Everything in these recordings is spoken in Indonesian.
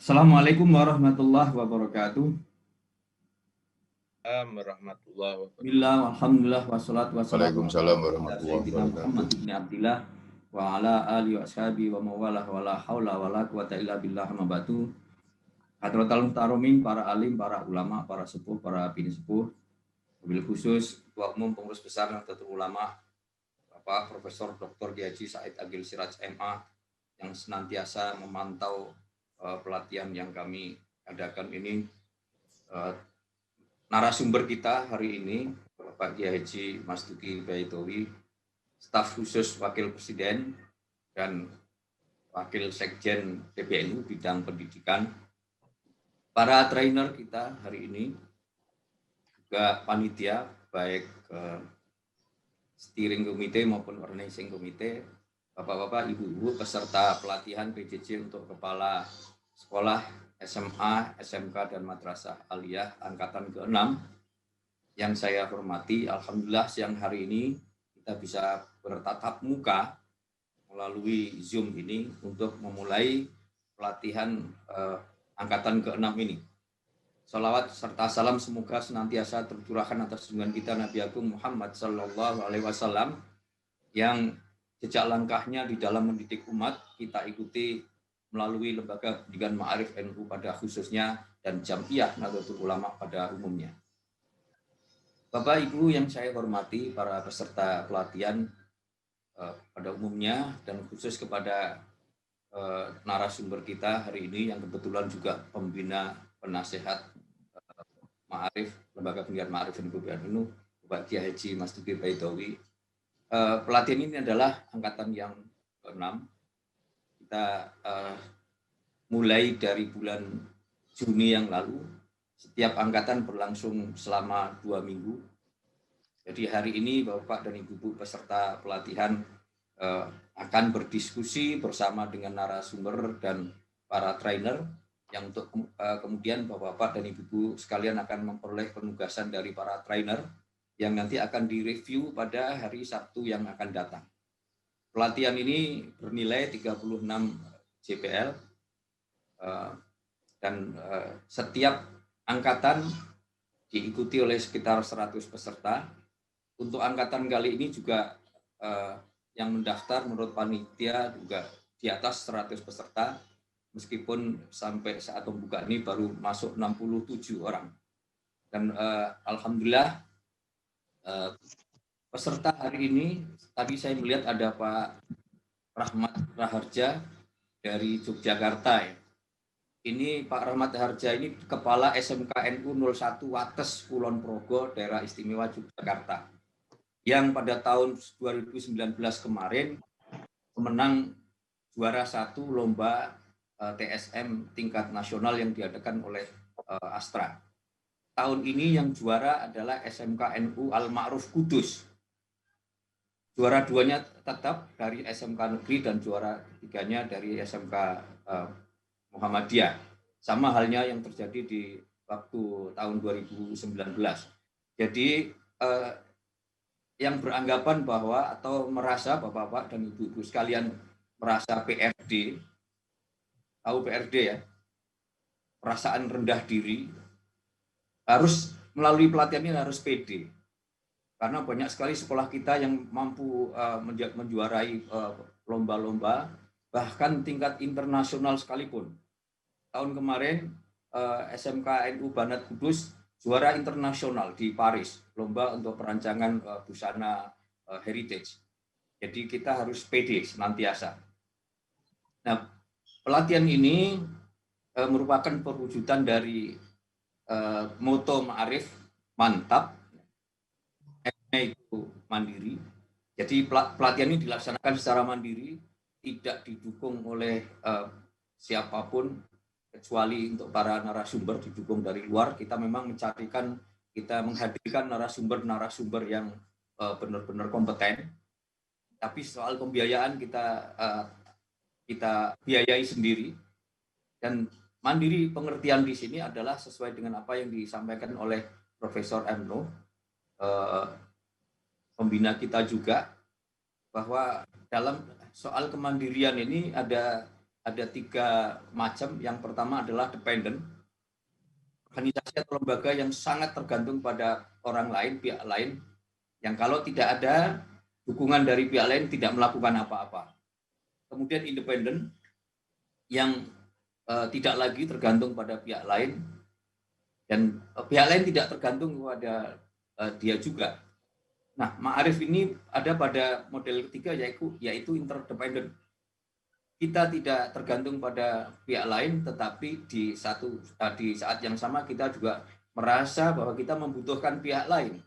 Assalamualaikum warahmatullahi wabarakatuh. Warahmatullahi wabarakatuh. Bismillah, alhamdulillah, wassalatu wassalamu Waalaikumsalam ala warahmatullahi sayyidina Muhammad wabarakatuh. ibn Abdillah wa ala alihi wa ashabi wa mawalah wa la hawla wa la quwata illa billah amma ba'du. Hadratal muhtaromin, para alim, para ulama, para sepuh, para bini sepuh, wabil khusus Ketua Umum Pengurus Besar Nahdlatul Ulama Bapak Profesor Dr. Kiai Haji Said Agil Siraj MA yang senantiasa memantau pelatihan yang kami adakan ini. Narasumber kita hari ini Bapak Kiai Haji Mas Duki Baitowi, staf khusus Wakil Presiden dan Wakil Sekjen PBNU bidang pendidikan. Para trainer kita hari ini, juga panitia, baik steering committee maupun organizing committee, Bapak-bapak, ibu-ibu, peserta pelatihan PJJ untuk kepala sekolah SMA, SMK, dan Madrasah Aliyah Angkatan ke-6 yang saya hormati. Alhamdulillah siang hari ini kita bisa bertatap muka melalui Zoom ini untuk memulai pelatihan Angkatan ke-6 ini. Salawat serta salam semoga senantiasa tercurahkan atas junjungan kita Nabi Agung Muhammad Sallallahu Alaihi Wasallam yang jejak langkahnya di dalam mendidik umat kita ikuti melalui Lembaga Pendidikan Ma'arif NU pada khususnya dan Jam'iyah Nahdlatul Ulama pada umumnya. Bapak Ibu yang saya hormati, para peserta pelatihan pada umumnya dan khusus kepada narasumber kita hari ini yang kebetulan juga pembina penasehat Ma'arif, Lembaga Pendidikan Ma'arif NU, Bapak Kiai Haji Mas Duki Baitowi. Pelatihan ini adalah angkatan yang ke-6. Kita mulai dari bulan Juni yang lalu, setiap angkatan berlangsung selama 2 minggu. Jadi hari ini Bapak dan Ibu peserta pelatihan akan berdiskusi bersama dengan narasumber dan para trainer yang untuk kemudian Bapak dan Ibu sekalian akan memperoleh penugasan dari para trainer yang nanti akan direview pada hari Sabtu yang akan datang. Pelatihan ini bernilai 36 JPL dan setiap angkatan diikuti oleh sekitar 100 peserta. Untuk angkatan kali ini juga yang mendaftar menurut panitia juga di atas 100 peserta, meskipun sampai saat pembukaan ini baru masuk 67 orang. Dan alhamdulillah peserta hari ini, tadi saya melihat ada Pak Rahmat Raharja dari Yogyakarta. Ini Pak Rahmat Raharja ini Kepala SMK NU 01 Wates Kulon Progo, Daerah Istimewa Yogyakarta, yang pada tahun 2019 kemarin menang juara 1 lomba TSM tingkat nasional yang diadakan oleh Astra. Tahun ini yang juara adalah SMK NU Al-Ma'ruf Kudus. Juara 2-nya tetap dari SMK Negeri dan juara 3-nya dari SMK Muhammadiyah. Sama halnya yang terjadi di waktu tahun 2019. Jadi yang beranggapan bahwa atau merasa Bapak-bapak dan Ibu-ibu sekalian merasa PRD, tahu PRD ya, perasaan rendah diri, harus melalui pelatihan ini harus pede. Karena banyak sekali sekolah kita yang mampu menjuarai lomba-lomba, bahkan tingkat internasional sekalipun. Tahun kemarin SMK NU Banat Kudus juara internasional di Paris, lomba untuk perancangan busana heritage. Jadi kita harus pede senantiasa. Nah, pelatihan ini merupakan perwujudan dari moto Ma'arif mantap, itu mandiri. Jadi pelatihan ini dilaksanakan secara mandiri, tidak didukung oleh siapapun kecuali untuk para narasumber didukung dari luar. Kita memang kita menghadirkan narasumber yang benar-benar kompeten. Tapi soal pembiayaan kita biayai sendiri, dan mandiri pengertian di sini adalah sesuai dengan apa yang disampaikan oleh Profesor Emno, pembina kita juga, bahwa dalam soal kemandirian ini ada ada 3 macam. Yang pertama adalah dependent, organisasi atau lembaga yang sangat tergantung pada orang lain, pihak lain, yang kalau tidak ada dukungan dari pihak lain tidak melakukan apa-apa. Kemudian independen, yang tidak lagi tergantung pada pihak lain, dan pihak lain tidak tergantung kepada dia juga. Nah, ma'arif ini ada pada model ketiga, yaitu interdependent. Kita tidak tergantung pada pihak lain, tetapi di saat yang sama kita juga merasa bahwa kita membutuhkan pihak lain.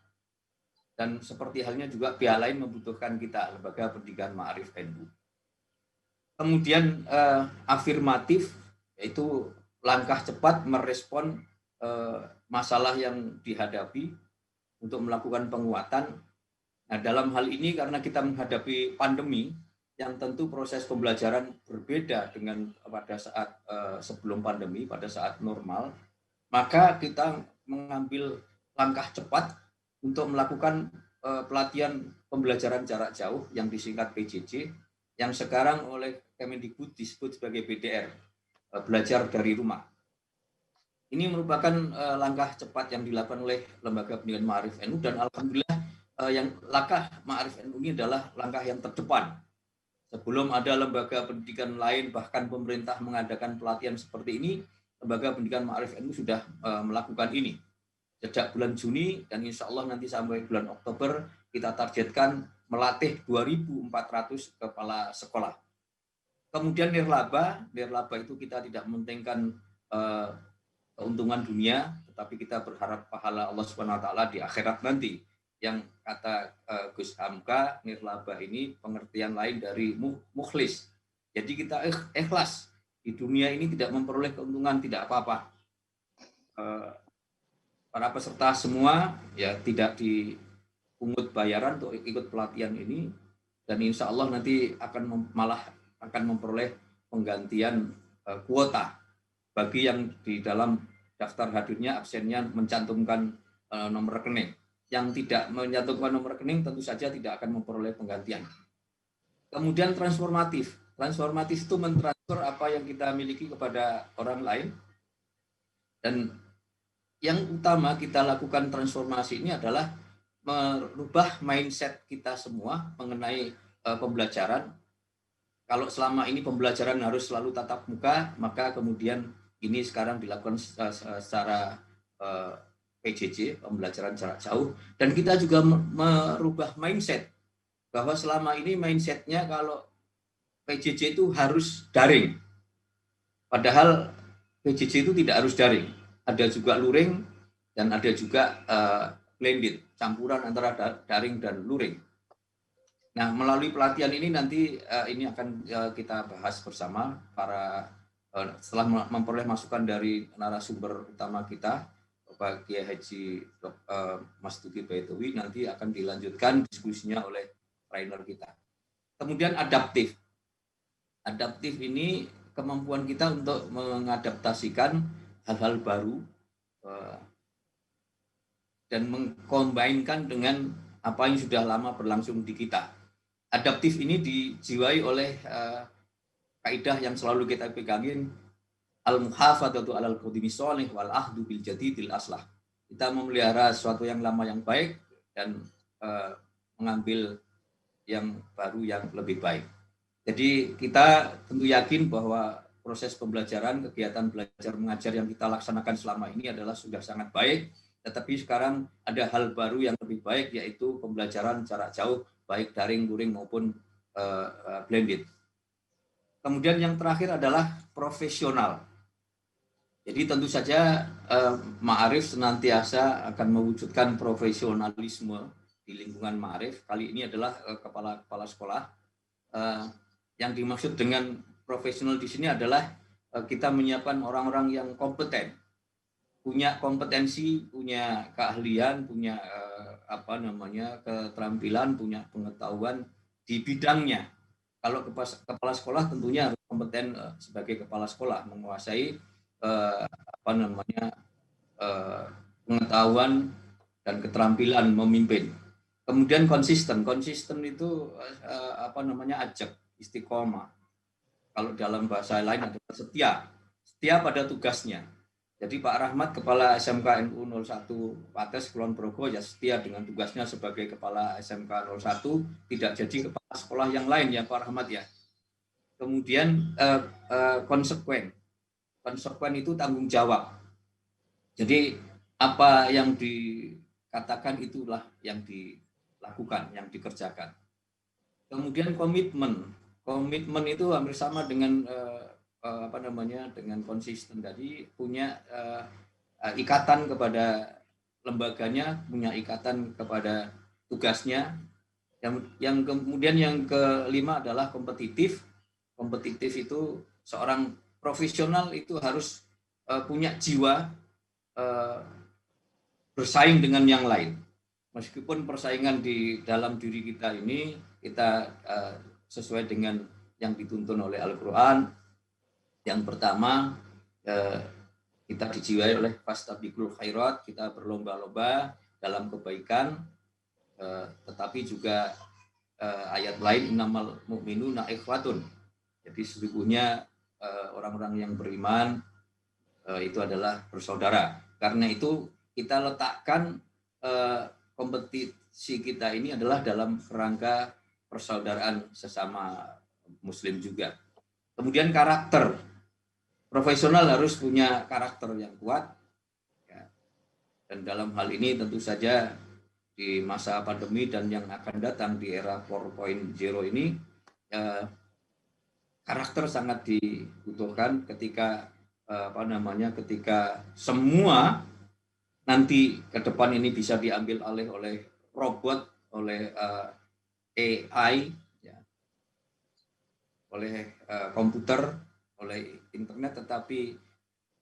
Dan seperti halnya juga pihak lain membutuhkan kita, Lembaga Pendidikan Ma'arif NU. Kemudian afirmatif, yaitu langkah cepat merespon masalah yang dihadapi untuk melakukan penguatan. Nah, dalam hal ini karena kita menghadapi pandemi, yang tentu proses pembelajaran berbeda dengan pada saat sebelum pandemi, pada saat normal, maka kita mengambil langkah cepat untuk melakukan pelatihan pembelajaran jarak jauh yang disingkat PJJ, yang sekarang oleh Kemendikbud disebut sebagai BDR, belajar dari rumah. Ini merupakan langkah cepat yang dilakukan oleh Lembaga Pendidikan Ma'arif NU, dan alhamdulillah yang langkah Ma'arif NU ini adalah langkah yang terdepan. Sebelum ada lembaga pendidikan lain, bahkan pemerintah mengadakan pelatihan seperti ini, Lembaga Pendidikan Ma'arif NU sudah melakukan ini. Sejak bulan Juni, dan insya Allah nanti sampai bulan Oktober, kita targetkan melatih 2.400 kepala sekolah. Kemudian nirlaba itu kita tidak mementingkan keuntungan dunia, tetapi kita berharap pahala Allah Subhanahu wa taala di akhirat nanti. Yang kata Gus Hamka, nirlaba ini pengertian lain dari mukhlis. Jadi kita ikhlas. Di dunia ini tidak memperoleh keuntungan, tidak apa-apa. Para peserta semua ya tidak dipungut bayaran untuk ikut pelatihan ini, dan insya Allah nanti malah akan memperoleh penggantian kuota bagi yang di dalam daftar hadirnya absennya mencantumkan nomor rekening. Yang tidak mencantumkan nomor rekening tentu saja tidak akan memperoleh penggantian. Kemudian transformatif. Transformatif itu mentransfer apa yang kita miliki kepada orang lain. Dan yang utama kita lakukan transformasi ini adalah merubah mindset kita semua mengenai pembelajaran. Kalau selama ini pembelajaran harus selalu tatap muka, maka kemudian ini sekarang dilakukan secara PJJ, pembelajaran jarak jauh, dan kita juga merubah mindset bahwa selama ini mindsetnya kalau PJJ itu harus daring, padahal PJJ itu tidak harus daring, ada juga luring dan ada juga blended, campuran antara daring dan luring. Nah, melalui pelatihan ini nanti ini akan kita bahas bersama setelah memperoleh masukan dari narasumber utama kita, Bapak Kiai Haji Mas Duki Baitowi, nanti akan dilanjutkan diskusinya oleh trainer kita. Kemudian adaptif. Adaptif ini kemampuan kita untuk mengadaptasikan hal-hal baru dan mengkombinkan dengan apa yang sudah lama berlangsung di kita. Adaptif ini dijiwai oleh kaidah yang selalu kita pegangin, al-muhafadzatu 'alal qadimi shalih wal ahdu bil jadidil aslah. Kita memelihara sesuatu yang lama yang baik dan mengambil yang baru yang lebih baik. Jadi kita tentu yakin bahwa proses pembelajaran, kegiatan belajar mengajar yang kita laksanakan selama ini adalah sudah sangat baik, tetapi sekarang ada hal baru yang lebih baik, yaitu pembelajaran jarak jauh, baik daring, luring maupun blended. Kemudian yang terakhir adalah profesional. Jadi tentu saja Ma'arif senantiasa akan mewujudkan profesionalisme di lingkungan Ma'arif. Kali ini adalah kepala sekolah. Yang dimaksud dengan profesional di sini adalah kita menyiapkan orang-orang yang kompeten, punya kompetensi, punya keahlian, punya keterampilan, punya pengetahuan di bidangnya. Kalau kepala sekolah tentunya harus kompeten sebagai kepala sekolah, menguasai pengetahuan dan keterampilan memimpin. Kemudian konsisten itu ajak, istiqomah. kalau dalam bahasa lain adalah setia pada tugasnya. Jadi Pak Rahmat, Kepala SMK NU 01 Wates Kulon Progo, ya setia dengan tugasnya sebagai Kepala SMK 01, tidak jadi kepala sekolah yang lain ya Pak Rahmat ya. Kemudian konsekuen itu tanggung jawab. Jadi apa yang dikatakan itulah yang dilakukan, yang dikerjakan. Kemudian komitmen itu hampir sama dengan dengan konsisten tadi, punya ikatan kepada lembaganya, punya ikatan kepada tugasnya. Yang kemudian yang kelima adalah kompetitif itu seorang profesional itu harus punya jiwa bersaing dengan yang lain. Meskipun persaingan di dalam diri kita ini kita sesuai dengan yang dituntun oleh Al-Quran. Yang pertama, kita dijiwai oleh fastabiqul khairat, kita berlomba-lomba dalam kebaikan, tetapi juga ayat lain, innamal mu'minuna ikhwatun. Jadi sesungguhnya orang-orang yang beriman itu adalah bersaudara. Karena itu kita letakkan kompetisi kita ini adalah dalam kerangka persaudaraan sesama Muslim juga. Kemudian karakter. Profesional harus punya karakter yang kuat. Ya. Dan dalam hal ini tentu saja di masa pandemi dan yang akan datang di era 4.0 ini, karakter sangat dibutuhkan ketika ketika semua nanti ke depan ini bisa diambil alih oleh robot, oleh AI, ya, oleh komputer, oleh internet, tetapi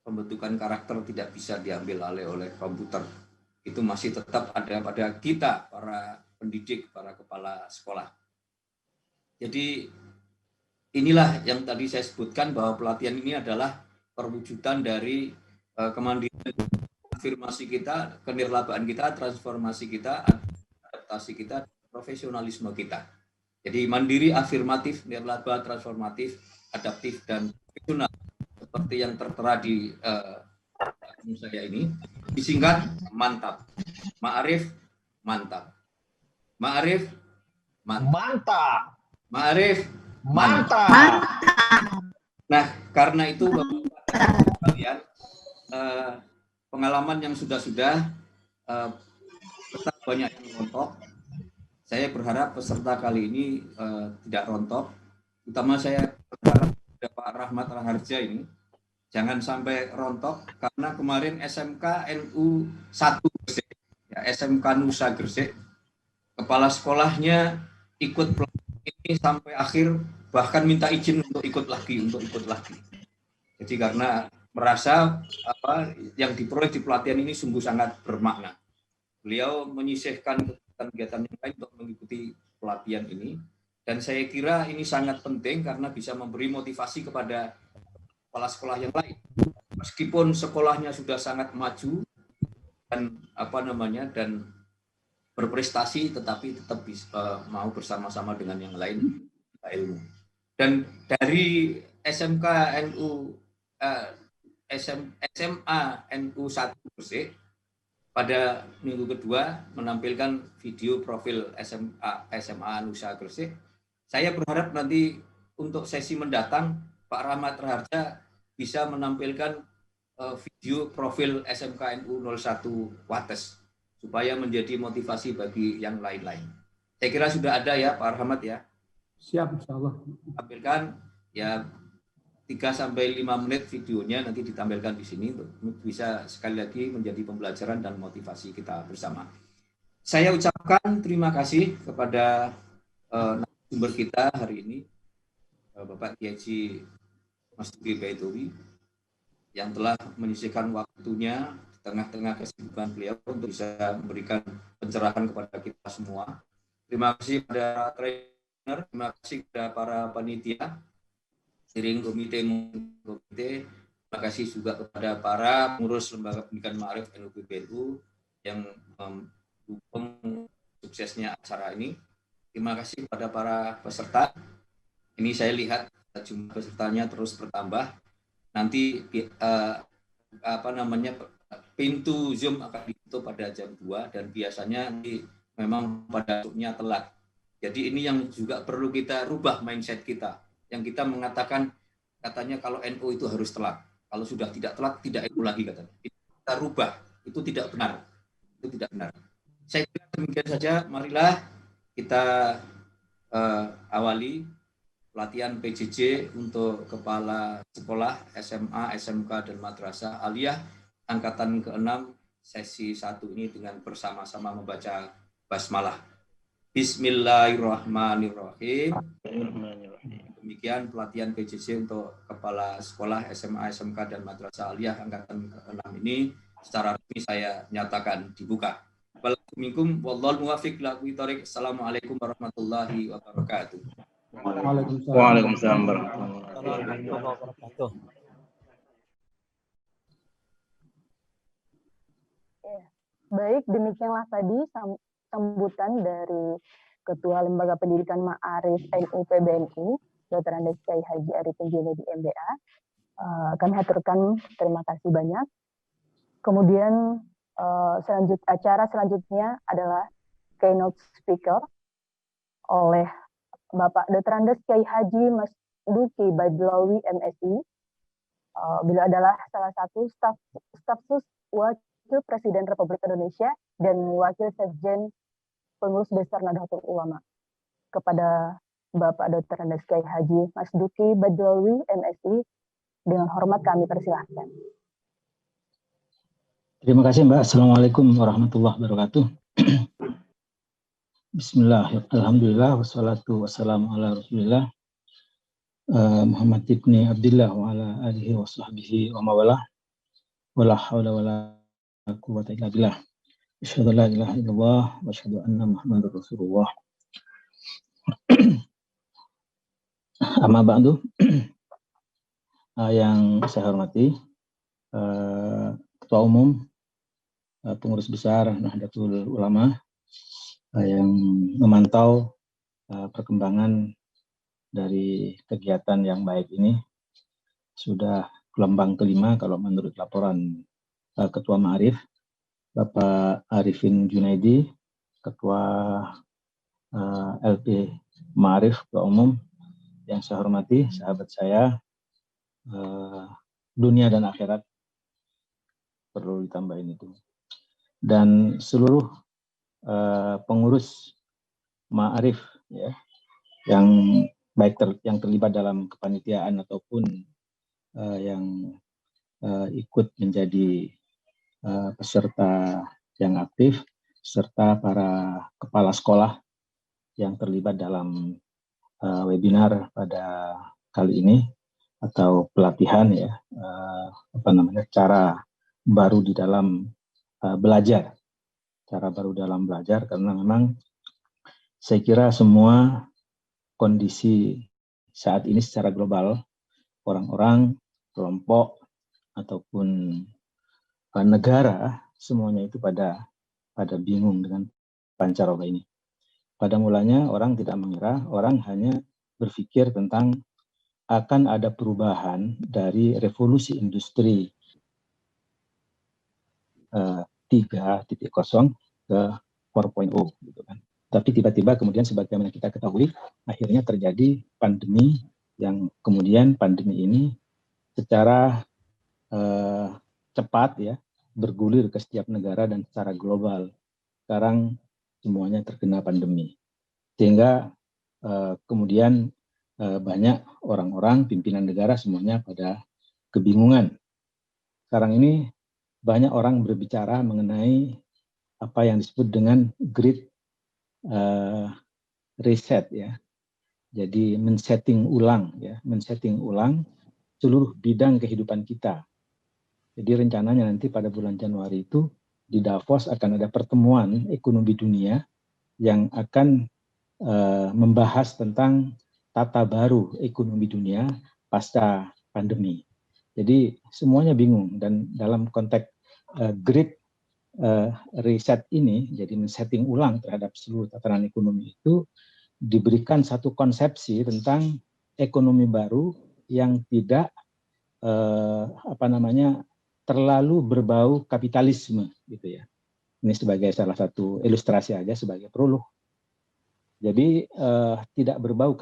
pembentukan karakter tidak bisa diambil alih oleh komputer. Itu masih tetap ada pada kita, para pendidik, para kepala sekolah. Jadi inilah yang tadi saya sebutkan, bahwa pelatihan ini adalah perwujudan dari kemandirian, afirmasi kita, kenirlabaan kita, transformasi kita, adaptasi kita, profesionalisme kita. Jadi mandiri, afirmatif, nirlaba, transformatif, adaptif, dan profesional, seperti yang tertera di saya ini. Disingkat mantap. Ma'arif mantap. Ma'arif mantap. Ma'arif mantap. Nah, karena itu Bapak sekalian, pengalaman yang sudah-sudah tetap banyak yang rontok. Saya berharap peserta kali ini tidak rontok. Utama saya berharap kepada Pak Rahmat Raharja ini jangan sampai rontok, karena kemarin SMK NU 1 Gresik, ya, SMK Nusa Gresik, kepala sekolahnya ikut ini sampai akhir, bahkan minta izin untuk ikut lagi. Jadi karena merasa yang diperoleh di pelatihan ini sungguh sangat bermakna. Beliau menyisihkan kegiatan yang lain untuk mengikuti pelatihan ini, dan saya kira ini sangat penting karena bisa memberi motivasi kepada kepala sekolah yang lain. Meskipun sekolahnya sudah sangat maju dan dan berprestasi, tetapi tetap mau bersama-sama dengan yang lain ilmu. Dan dari SMK NU SMA NU 1 Gresik pada minggu kedua menampilkan video profil SMA Nusa Gresik. Saya berharap nanti untuk sesi mendatang Pak Rahmat Raharja bisa menampilkan video profil SMK NU 01 Wates supaya menjadi motivasi bagi yang lain-lain. Saya kira sudah ada ya Pak Rahmat ya. Siap, insya Allah. Tampilkan ya 3-5 menit videonya, nanti ditampilkan di sini untuk bisa sekali lagi menjadi pembelajaran dan motivasi kita bersama. Saya ucapkan terima kasih kepada narasumber kita hari ini, Bapak Kiai Mas Duki Baitowi, yang telah menyisihkan waktunya di tengah-tengah kesibukan beliau untuk bisa memberikan pencerahan kepada kita semua. Terima kasih kepada trainer, terima kasih kepada para panitia, steering komite, terima kasih juga kepada para pengurus Lembaga Pendidikan Ma'arif NU PBNU yang mendukung suksesnya acara ini. Terima kasih kepada para peserta. Ini saya lihat jumlah pesertanya terus bertambah. Nanti pintu Zoom akan ditutup pada jam 2 dan biasanya memang pada masuknya telat. Jadi ini yang juga perlu kita rubah mindset kita. Yang kita katanya kalau NU itu harus telat. Kalau sudah tidak telat, tidak NU lagi katanya. Kita rubah, itu tidak benar. Itu tidak benar. Saya kira demikian saja. Marilah kita awali pelatihan PJJ untuk kepala sekolah SMA, SMK, dan Madrasah Aliyah angkatan ke-6 sesi 1 ini dengan bersama-sama membaca basmalah. Bismillahirrahmanirrahim. Demikian pelatihan PJJ untuk kepala sekolah SMA, SMK, dan Madrasah Aliyah angkatan ke-6 ini secara resmi saya nyatakan dibuka. Assalamualaikum warahmatullahi wabarakatuh. Waalaikumsalam warahmatullahi wabarakatuh. Baik, demikianlah tadi sambutan dari Ketua Lembaga Pendidikan Ma'arif NU PBNU, Dr. Andes Kyai Haji Arifin Junaidi MBA. Kami haturkan terima kasih banyak. Kemudian acara selanjutnya adalah keynote speaker oleh Bapak Dr. Andes Kyai Haji Mas Duki Badlawi MSI. Beliau adalah salah satu stafsus Wakil Presiden Republik Indonesia dan Wakil Sekjen Pengurus Besar Nahdlatul Ulama. Kepada Bapak Dr. Andes Kyai Haji Mas Duki Badlawi MSI, dengan hormat kami persilahkan. Terima kasih Mbak. Assalamualaikum warahmatullahi wabarakatuh. Bismillah, alhamdulillah, wassalatu wassalamu ala rasulillah Muhammad ibni Abdillah wa ala alihi wa sahbihi wa mawalah wa la hawla wa la quwwata illa billah. Asyhadu an la ilaha illallah wa asyhadu anna Muhammadar Rasulullah. Amma ba'du. Yang saya hormati Ketua Umum Pengurus Besar Nahdlatul Ulama yang memantau perkembangan dari kegiatan yang baik ini. Sudah gelombang kelima kalau menurut laporan Ketua Ma'arif, Bapak Arifin Junaidi, Ketua LP Ma'arif, Ketua Umum, yang saya hormati, sahabat saya, dunia dan akhirat, perlu ditambahin itu. Dan seluruh pengurus Ma'arif ya, yang baik yang terlibat dalam kepanitiaan ataupun yang ikut menjadi peserta yang aktif, serta para kepala sekolah yang terlibat dalam webinar pada kali ini atau pelatihan ya, cara baru di dalam belajar, karena memang saya kira semua kondisi saat ini secara global, orang-orang, kelompok, ataupun negara, semuanya itu pada bingung dengan pancaroba ini. Pada mulanya orang tidak mengira, orang hanya berpikir tentang akan ada perubahan dari revolusi industri 3.0 ke 4.0 gitu kan. Tapi tiba-tiba kemudian sebagaimana kita ketahui, akhirnya terjadi pandemi yang kemudian pandemi ini secara cepat ya bergulir ke setiap negara dan secara global. Sekarang semuanya terkena pandemi. Sehingga kemudian banyak orang-orang, pimpinan negara semuanya pada kebingungan. Sekarang ini banyak orang berbicara mengenai apa yang disebut dengan Great Reset ya. Jadi men-setting ulang seluruh bidang kehidupan kita. Jadi rencananya nanti pada bulan Januari itu di Davos akan ada pertemuan ekonomi dunia yang akan membahas tentang tata baru ekonomi dunia pasca pandemi. Jadi semuanya bingung, dan dalam konteks Great Reset ini, jadi men-setting ulang terhadap seluruh tatanan ekonomi itu, diberikan satu konsepsi tentang ekonomi baru yang tidak terlalu berbau kapitalisme gitu ya. Ini sebagai salah satu ilustrasi aja sebagai prolog. Jadi tidak berbau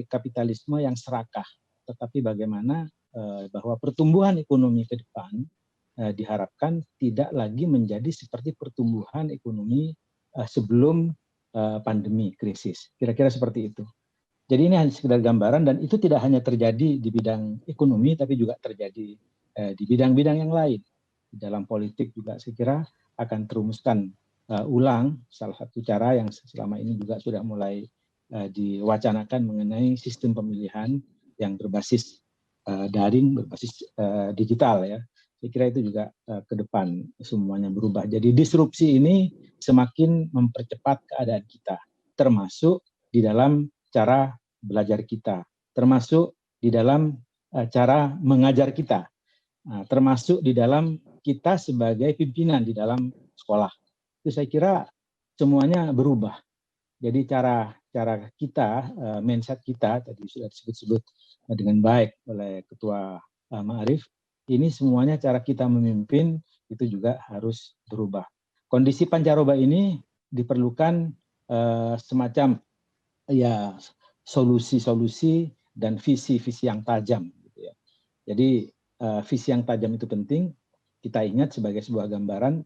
kapitalisme yang serakah, tetapi bagaimana bahwa pertumbuhan ekonomi ke depan diharapkan tidak lagi menjadi seperti pertumbuhan ekonomi sebelum pandemi krisis. Kira-kira seperti itu. Jadi ini hanya sekedar gambaran, dan itu tidak hanya terjadi di bidang ekonomi, tapi juga terjadi di bidang-bidang yang lain. Di dalam politik juga saya kira akan terumuskan ulang salah satu cara yang selama ini juga sudah mulai diwacanakan mengenai sistem pemilihan yang berbasis daring, berbasis digital ya. Saya kira itu juga ke depan semuanya berubah. Jadi disrupsi ini semakin mempercepat keadaan kita, termasuk di dalam cara belajar kita, termasuk di dalam cara mengajar kita, termasuk di dalam kita sebagai pimpinan di dalam sekolah. Itu saya kira semuanya berubah. Jadi cara kita, mindset kita tadi sudah disebut-sebut dengan baik oleh Ketua Ma'arif, ini semuanya cara kita memimpin itu juga harus berubah. Kondisi pancaroba ini diperlukan semacam ya solusi-solusi dan visi-visi yang tajam. Gitu ya. Jadi visi yang tajam itu penting. Kita ingat sebagai sebuah gambaran,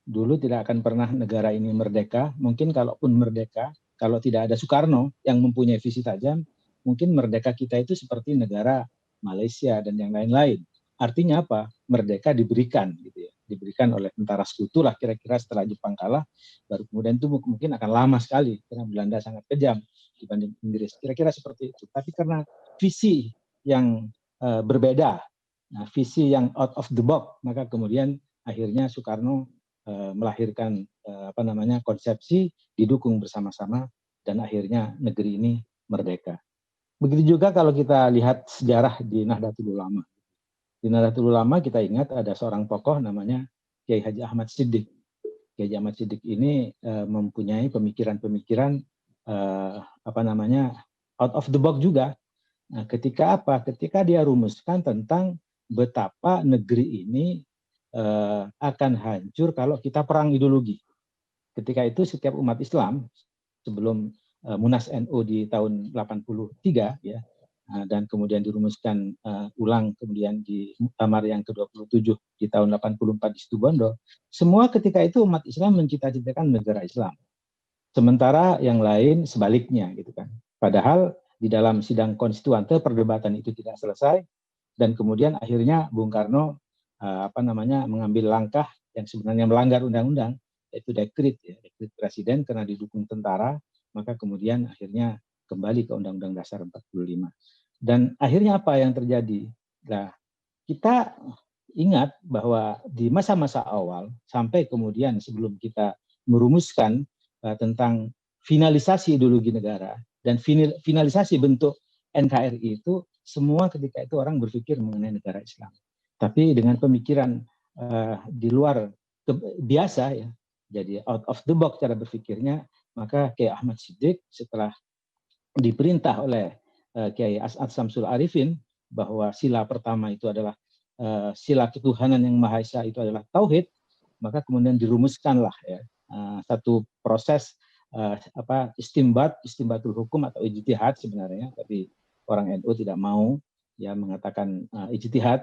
dulu tidak akan pernah negara ini merdeka. Mungkin kalaupun merdeka, kalau tidak ada Soekarno yang mempunyai visi tajam, mungkin merdeka kita itu seperti negara Malaysia dan yang lain-lain. Artinya apa? Merdeka diberikan, gitu ya. Diberikan oleh tentara sekutu lah kira-kira setelah Jepang kalah, baru kemudian itu mungkin akan lama sekali karena Belanda sangat kejam dibanding Inggris. Kira-kira seperti itu. Tapi karena visi yang berbeda, nah, visi yang out of the box, maka kemudian akhirnya Soekarno melahirkan konsepsi, didukung bersama-sama, dan akhirnya negeri ini merdeka. Begitu juga kalau kita lihat sejarah di Nahdlatul Ulama. Di Nahdlatul Ulama kita ingat ada seorang tokoh namanya Kiai Haji Ahmad Siddiq. Kiai Haji Ahmad Siddiq ini mempunyai pemikiran-pemikiran out of the box juga. Nah, ketika dia rumuskan tentang betapa negeri ini akan hancur kalau kita perang ideologi. Ketika itu setiap umat Islam sebelum Munas NU di tahun 83 ya, dan kemudian dirumuskan ulang kemudian di Muktamar yang ke-27 di tahun 84 di Situbondo, semua ketika itu umat Islam mencita-citakan negara Islam. Sementara yang lain sebaliknya gitu kan. Padahal di dalam sidang konstituante perdebatan itu tidak selesai, dan kemudian akhirnya Bung Karno mengambil langkah yang sebenarnya melanggar undang-undang, yaitu dekrit presiden karena didukung tentara, maka kemudian akhirnya kembali ke Undang-Undang Dasar 45. Dan akhirnya apa yang terjadi? Nah, kita ingat bahwa di masa-masa awal sampai kemudian sebelum kita merumuskan tentang finalisasi ideologi negara dan finalisasi bentuk NKRI itu, semua ketika itu orang berpikir mengenai negara Islam. Tapi dengan pemikiran di luar biasa ya, jadi out of the box cara berpikirnya, maka Kiai Ahmad Siddiq setelah diperintah oleh Kiai As'ad Samsul Arifin bahwa sila pertama itu adalah sila ketuhanan yang Maha Esa, itu adalah tauhid, maka kemudian dirumuskanlah ya satu proses istimbatul hukum atau ijtihad sebenarnya, tapi orang NU tidak mau ya mengatakan ijtihad,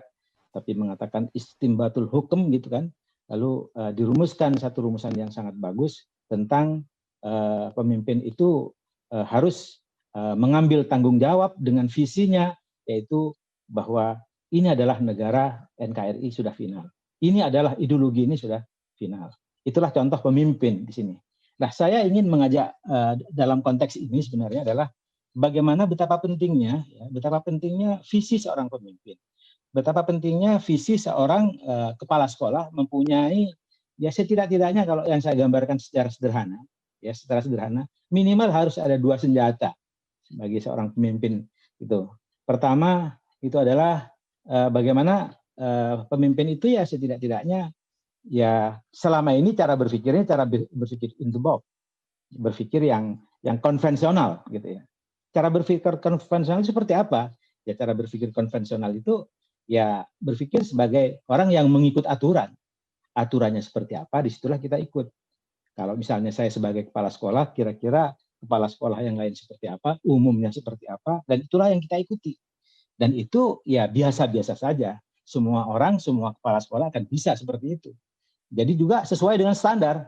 tapi mengatakan istimbatul hukum gitu kan. Lalu dirumuskan satu rumusan yang sangat bagus tentang pemimpin itu harus mengambil tanggung jawab dengan visinya, yaitu bahwa ini adalah negara NKRI sudah final. Ini adalah ideologi ini sudah final. Itulah contoh pemimpin di sini. Nah, saya ingin mengajak dalam konteks ini sebenarnya adalah bagaimana betapa pentingnya visi seorang pemimpin. Betapa pentingnya visi seorang kepala sekolah mempunyai, ya setidak-tidaknya kalau yang saya gambarkan secara sederhana, minimal harus ada 2 senjata bagi seorang pemimpin itu. Pertama itu adalah bagaimana pemimpin itu ya setidak-tidaknya ya selama ini cara berpikir in the box, berpikir yang konvensional gitu ya. Cara berpikir konvensional itu seperti apa? Ya cara berpikir konvensional itu ya berpikir sebagai orang yang mengikut aturan. Aturannya seperti apa, disitulah kita ikut. Kalau misalnya saya sebagai kepala sekolah, kira-kira kepala sekolah yang lain seperti apa, umumnya seperti apa, dan itulah yang kita ikuti. Dan itu ya biasa-biasa saja. Semua orang, semua kepala sekolah akan bisa seperti itu. Jadi juga sesuai dengan standar,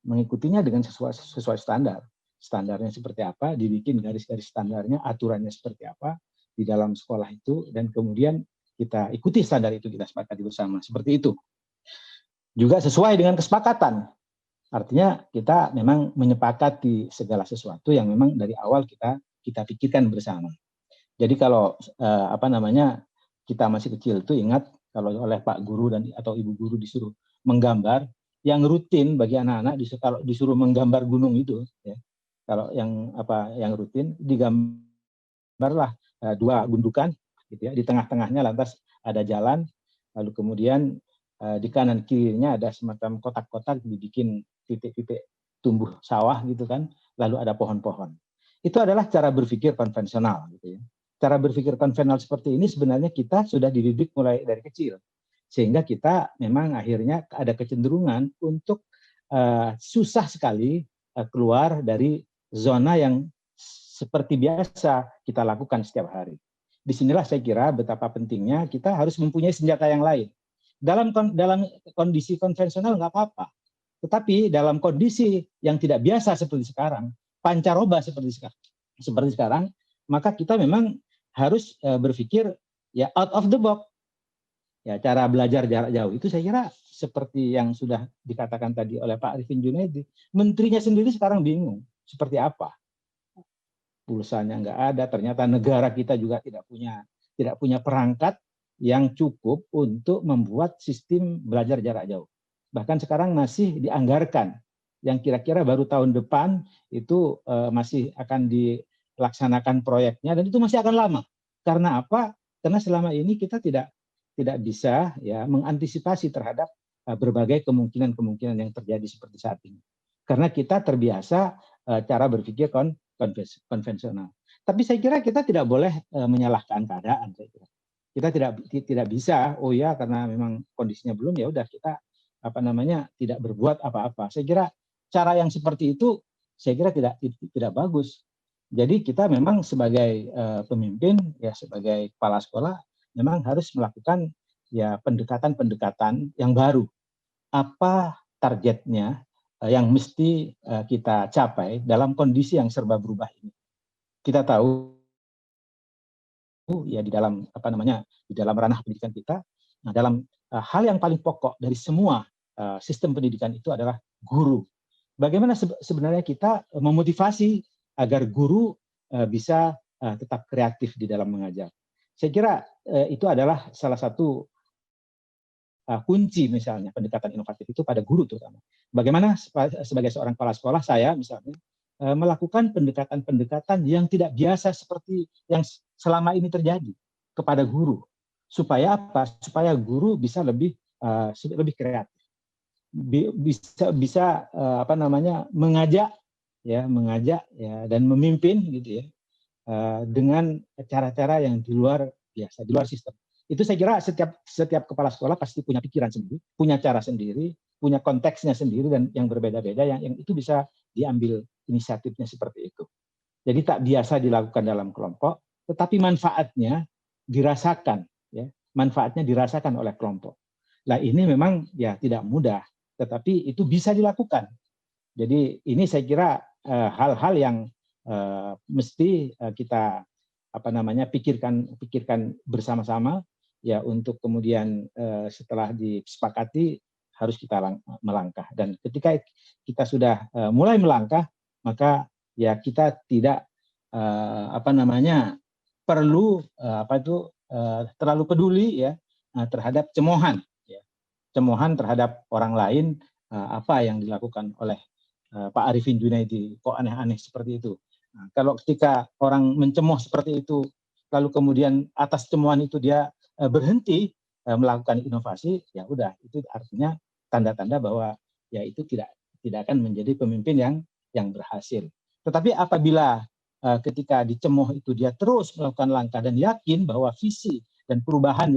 mengikutinya dengan sesuai standar. Standarnya seperti apa, dibikin garis-garis standarnya, aturannya seperti apa di dalam sekolah itu, dan kemudian kita ikuti standar itu, kita sepakati bersama. Seperti itu. Juga sesuai dengan kesepakatan. Artinya kita memang menyepakati segala sesuatu yang memang dari awal kita pikirkan bersama. Jadi kalau kita masih kecil itu ingat kalau oleh Pak Guru atau Ibu Guru disuruh menggambar, yang rutin bagi anak-anak kalau disuruh menggambar gunung itu, ya, kalau yang rutin digambarlah 2 gundukan, gitu ya, di tengah-tengahnya lantas ada jalan, lalu kemudian di kanan kirinya ada semacam kotak-kotak dibikin titik-titik tumbuh sawah gitu kan, lalu ada pohon-pohon. Itu adalah cara berpikir konvensional gitu ya. Cara berpikir konvensional seperti ini sebenarnya kita sudah dididik mulai dari kecil. Sehingga kita memang akhirnya ada kecenderungan untuk susah sekali keluar dari zona yang seperti biasa kita lakukan setiap hari. Disinilah saya kira betapa pentingnya kita harus mempunyai senjata yang lain. Dalam kondisi konvensional nggak apa-apa. Tetapi dalam kondisi yang tidak biasa seperti sekarang, pancaroba seperti sekarang, maka kita memang harus berpikir ya out of the box. Ya, cara belajar jarak jauh itu saya kira seperti yang sudah dikatakan tadi oleh Pak Arifin Junaidi, menterinya sendiri sekarang bingung seperti apa. Pulsanya nggak ada, ternyata negara kita juga tidak punya perangkat yang cukup untuk membuat sistem belajar jarak jauh. Bahkan sekarang masih dianggarkan, yang kira-kira baru tahun depan itu masih akan dilaksanakan proyeknya, dan itu masih akan lama. Karena apa? Karena selama ini kita tidak bisa ya mengantisipasi terhadap berbagai kemungkinan yang terjadi seperti saat ini. Karena kita terbiasa cara berpikir konvensional. Tapi saya kira kita tidak boleh menyalahkan keadaan. Saya kira kita tidak bisa, oh ya karena memang kondisinya belum, ya udah kita tidak berbuat apa-apa. Saya kira cara yang seperti itu saya kira tidak bagus. Jadi kita memang sebagai pemimpin ya sebagai kepala sekolah memang harus melakukan ya pendekatan-pendekatan yang baru. Apa targetnya yang mesti kita capai dalam kondisi yang serba berubah ini. Kita tahu ya di dalam ranah pendidikan kita, nah dalam hal yang paling pokok dari semua sistem pendidikan itu adalah guru. Bagaimana sebenarnya kita memotivasi agar guru bisa tetap kreatif di dalam mengajar. Saya kira itu adalah salah satu kunci misalnya pendekatan inovatif itu pada guru terutama. Bagaimana sebagai seorang kepala sekolah saya misalnya melakukan pendekatan-pendekatan yang tidak biasa seperti yang selama ini terjadi kepada guru. Supaya apa? Supaya guru bisa lebih kreatif. Bisa mengajak ya dan memimpin gitu ya dengan cara-cara yang di luar biasa, di luar sistem. Itu saya kira setiap kepala sekolah pasti punya pikiran sendiri, punya cara sendiri, punya konteksnya sendiri dan yang berbeda-beda yang itu bisa diambil inisiatifnya seperti itu. Jadi tak biasa dilakukan dalam kelompok, tetapi manfaatnya dirasakan, ya, manfaatnya dirasakan oleh kelompok. Nah ini memang ya tidak mudah, tetapi itu bisa dilakukan. Jadi ini saya kira hal-hal yang mesti kita pikirkan bersama-sama ya untuk kemudian setelah disepakati harus kita melangkah, dan ketika kita sudah mulai melangkah maka ya kita tidak perlu terlalu peduli ya terhadap cemohan terhadap orang lain apa yang dilakukan oleh Pak Arifin Junaidi, kok aneh-aneh seperti itu. Nah, kalau ketika orang mencemoh seperti itu lalu kemudian atas cemohan itu dia berhenti melakukan inovasi, ya udah itu artinya tanda-tanda bahwa ya itu tidak akan menjadi pemimpin yang berhasil. Tetapi apabila ketika dicemooh itu dia terus melakukan langkah dan yakin bahwa visi dan perubahan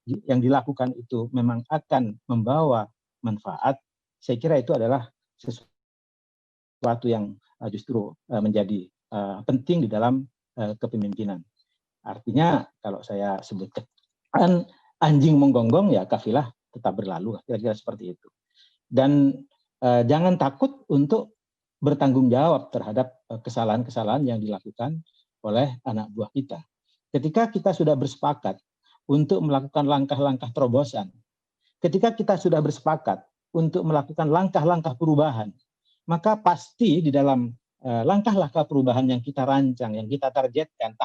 yang dilakukan itu memang akan membawa manfaat, saya kira itu adalah sesuatu yang justru menjadi penting di dalam kepemimpinan. Artinya kalau saya sebutkan anjing menggonggong, ya kafilah tetap berlalu, kira-kira seperti itu. Dan jangan takut untuk bertanggung jawab terhadap kesalahan-kesalahan yang dilakukan oleh anak buah kita. Ketika kita sudah bersepakat untuk melakukan langkah-langkah terobosan, ketika kita sudah bersepakat untuk melakukan langkah-langkah perubahan, maka pasti di dalam langkah-langkah perubahan yang kita rancang, yang kita targetkan,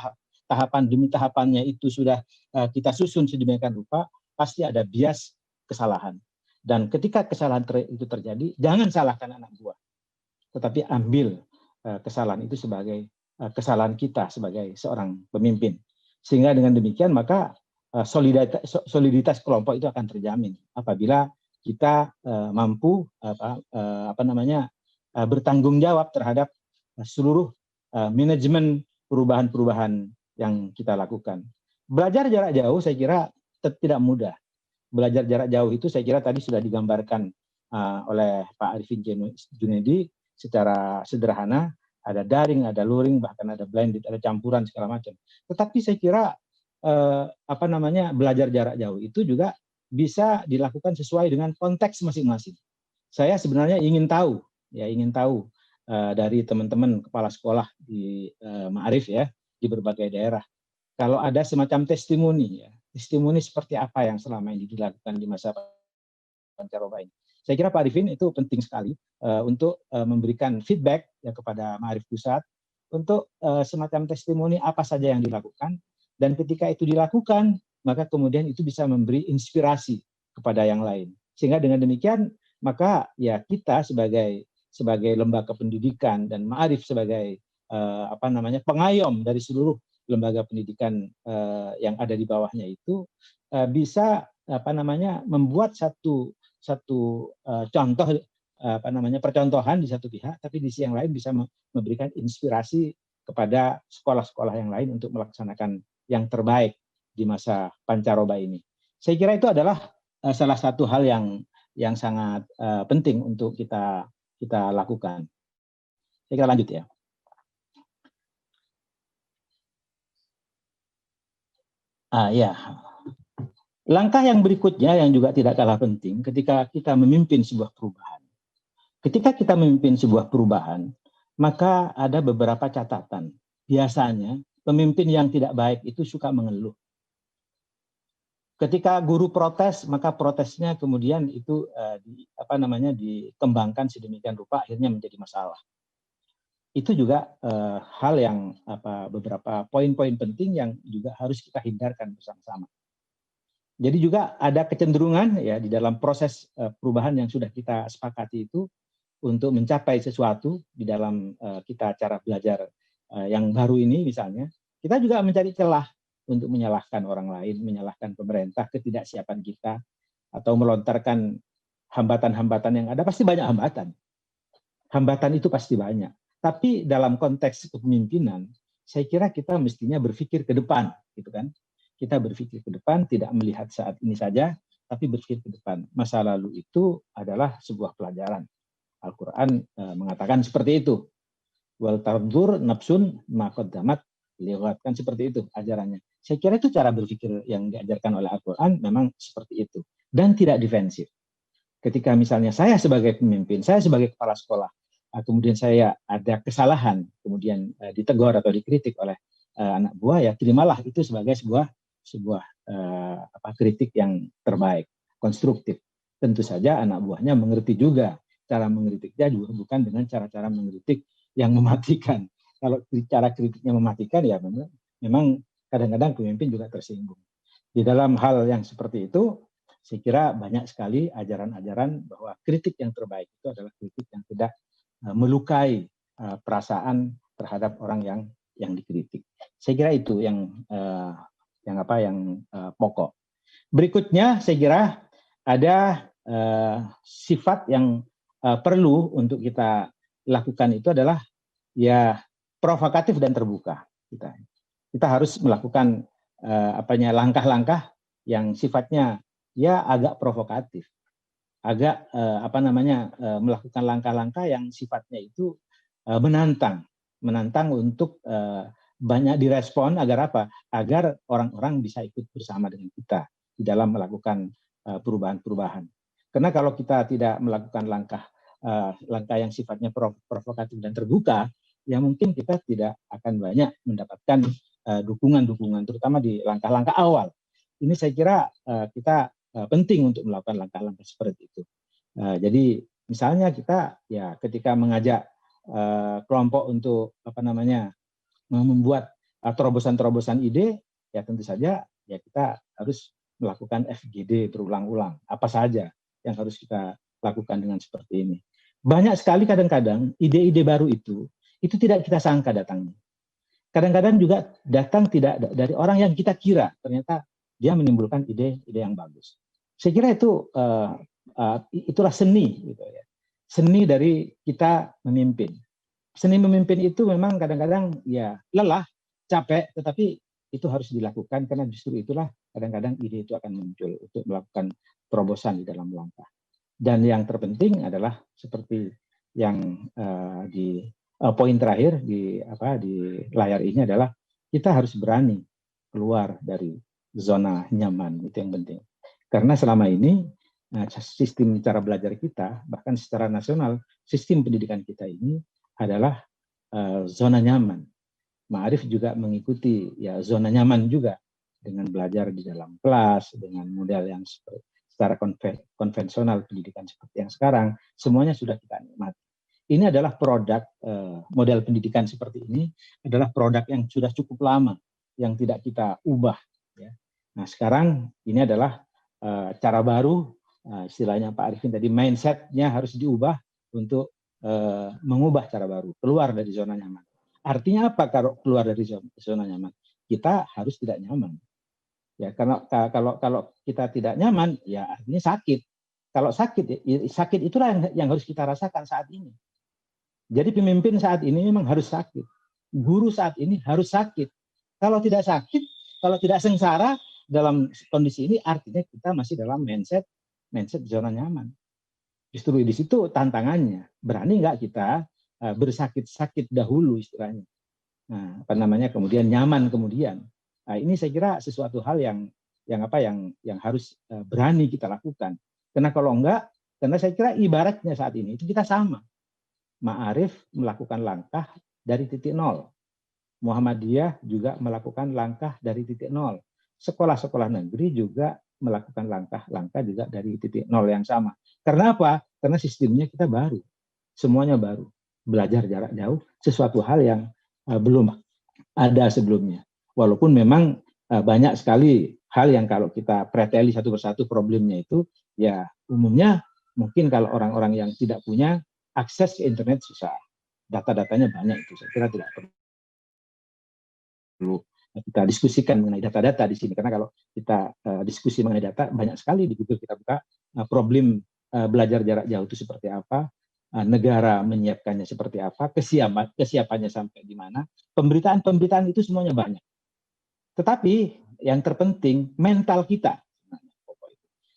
tahapan demi tahapannya itu sudah kita susun sedemikian rupa, pasti ada bias kesalahan. Dan ketika kesalahan itu terjadi, jangan salahkan anak buah, tetapi ambil kesalahan itu sebagai kesalahan kita sebagai seorang pemimpin. Sehingga dengan demikian maka soliditas kelompok itu akan terjamin apabila kita mampu bertanggung jawab terhadap seluruh manajemen perubahan-perubahan yang kita lakukan. Belajar jarak jauh saya kira tidak mudah. Belajar jarak jauh itu saya kira tadi sudah digambarkan oleh Pak Arifin Junaidi secara sederhana, ada daring, ada luring, bahkan ada blended, ada campuran segala macam. Tetapi saya kira belajar jarak jauh itu juga bisa dilakukan sesuai dengan konteks masing-masing. Saya sebenarnya ingin tahu dari teman-teman kepala sekolah di Ma'arif ya, di berbagai daerah, kalau ada semacam testimoni seperti apa yang selama ini dilakukan di masa pancaroba ini. Saya kira Pak Arifin itu penting sekali untuk memberikan feedback ya kepada Ma'arif Pusat untuk semacam testimoni apa saja yang dilakukan, dan ketika itu dilakukan maka kemudian itu bisa memberi inspirasi kepada yang lain. Sehingga dengan demikian maka ya kita sebagai lembaga pendidikan dan Ma'arif sebagai pengayom dari seluruh lembaga pendidikan yang ada di bawahnya itu bisa membuat satu contoh percontohan di satu pihak, tapi di sisi yang lain bisa memberikan inspirasi kepada sekolah-sekolah yang lain untuk melaksanakan yang terbaik di masa pancaroba ini. Saya kira itu adalah salah satu hal yang sangat penting untuk kita lakukan. Saya kira lanjut ya. Ya. Langkah yang berikutnya yang juga tidak kalah penting ketika kita memimpin sebuah perubahan. Ketika kita memimpin sebuah perubahan, maka ada beberapa catatan. Biasanya pemimpin yang tidak baik itu suka mengeluh. Ketika guru protes, maka protesnya kemudian itu dikembangkan sedemikian rupa akhirnya menjadi masalah. Itu juga hal yang beberapa poin-poin penting yang juga harus kita hindarkan bersama-sama. Jadi juga ada kecenderungan ya di dalam proses perubahan yang sudah kita sepakati itu untuk mencapai sesuatu di dalam kita cara belajar yang baru ini misalnya, kita juga mencari celah untuk menyalahkan orang lain, menyalahkan pemerintah, ketidaksiapan kita, atau melontarkan hambatan-hambatan yang ada. Pasti banyak hambatan. Hambatan itu pasti banyak. Tapi dalam konteks kepemimpinan, saya kira kita mestinya berpikir ke depan, gitu kan? Kita berpikir ke depan, tidak melihat saat ini saja, tapi berpikir ke depan. Masa lalu itu adalah sebuah pelajaran. Al-Quran mengatakan seperti itu. Wal tardur nafsun ma qaddamat liwatkan, seperti itu ajarannya. Saya kira itu cara berpikir yang diajarkan oleh Al-Quran memang seperti itu. Dan tidak defensif. Ketika misalnya saya sebagai pemimpin, saya sebagai kepala sekolah, kemudian saya ada kesalahan, kemudian ditegur atau dikritik oleh anak buah, ya terimalah itu sebagai sebuah kritik yang terbaik, konstruktif. Tentu saja anak buahnya mengerti juga, cara mengkritiknya juga bukan dengan cara-cara mengkritik yang mematikan. Kalau cara kritiknya mematikan, ya memang kadang-kadang pemimpin juga tersinggung. Di dalam hal yang seperti itu, saya kira banyak sekali ajaran-ajaran bahwa kritik yang terbaik itu adalah kritik yang tidak melukai perasaan terhadap orang yang dikritik. Saya kira itu yang pokok. Berikutnya saya kira ada sifat yang perlu untuk kita lakukan itu adalah ya provokatif dan terbuka. Kita harus melakukan langkah-langkah yang sifatnya ya agak provokatif, agak melakukan langkah-langkah yang sifatnya itu menantang untuk banyak direspon agar apa? Agar orang-orang bisa ikut bersama dengan kita di dalam melakukan perubahan-perubahan. Karena kalau kita tidak melakukan langkah yang sifatnya provokatif dan terbuka, ya mungkin kita tidak akan banyak mendapatkan dukungan-dukungan, terutama di langkah-langkah awal. Ini saya kira kita penting untuk melakukan langkah-langkah seperti itu. Jadi misalnya kita ya ketika mengajak kelompok untuk membuat terobosan-terobosan ide, ya tentu saja ya kita harus melakukan FGD berulang-ulang. Apa saja yang harus kita lakukan dengan seperti ini. Banyak sekali kadang-kadang ide-ide baru itu tidak kita sangka datangnya. Kadang-kadang juga datang tidak dari orang yang kita kira, ternyata dia menimbulkan ide-ide yang bagus. Saya kira itu itulah seni, gitu ya. Seni dari kita memimpin. Seni memimpin itu memang kadang-kadang ya lelah, capek, tetapi itu harus dilakukan karena justru itulah kadang-kadang ide itu akan muncul untuk melakukan terobosan di dalam langkah. Dan yang terpenting adalah seperti yang di poin terakhir di layar ini adalah kita harus berani keluar dari zona nyaman, itu yang penting. Karena selama ini sistem cara belajar kita, bahkan secara nasional, sistem pendidikan kita ini adalah zona nyaman. Ma'arif juga mengikuti ya zona nyaman juga dengan belajar di dalam kelas, dengan model yang secara konvensional pendidikan seperti yang sekarang, semuanya sudah kita nikmati. Ini adalah produk model pendidikan seperti ini adalah produk yang sudah cukup lama yang tidak kita ubah. Ya. Nah sekarang ini adalah cara baru, istilahnya Pak Arifin tadi, mindset-nya harus diubah untuk mengubah cara baru, keluar dari zona nyaman. Artinya apa kalau keluar dari zona nyaman? Kita harus tidak nyaman. Ya, karena kalau kita tidak nyaman, ya artinya sakit. Kalau sakit itulah yang harus kita rasakan saat ini. Jadi pemimpin saat ini memang harus sakit. Guru saat ini harus sakit. Kalau tidak sakit, kalau tidak sengsara dalam kondisi ini, artinya kita masih dalam mindset zona nyaman. Justru di situ tantangannya. Berani nggak kita bersakit-sakit dahulu istilahnya. Nah, kemudian nyaman kemudian. Nah, ini saya kira sesuatu hal yang harus berani kita lakukan. Karena kalau enggak, karena saya kira ibaratnya saat ini itu kita sama. Ma'arif melakukan langkah dari titik nol. Muhammadiyah juga melakukan langkah dari titik nol. Sekolah-sekolah negeri juga melakukan langkah-langkah juga dari titik nol yang sama. Karena apa? Karena sistemnya kita baru. Semuanya baru. Belajar jarak jauh, sesuatu hal yang belum ada sebelumnya. Walaupun memang banyak sekali hal yang kalau kita preteli satu persatu problemnya itu, ya umumnya mungkin kalau orang-orang yang tidak punya akses ke internet susah. Data-datanya banyak itu. Saya kira tidak perlu kita diskusikan mengenai data-data di sini. Karena kalau kita diskusi mengenai data, banyak sekali di Google kita buka problem belajar jarak jauh itu seperti apa, negara menyiapkannya seperti apa, kesiapannya sampai di mana, pemberitaan itu semuanya banyak. Tetapi yang terpenting mental kita.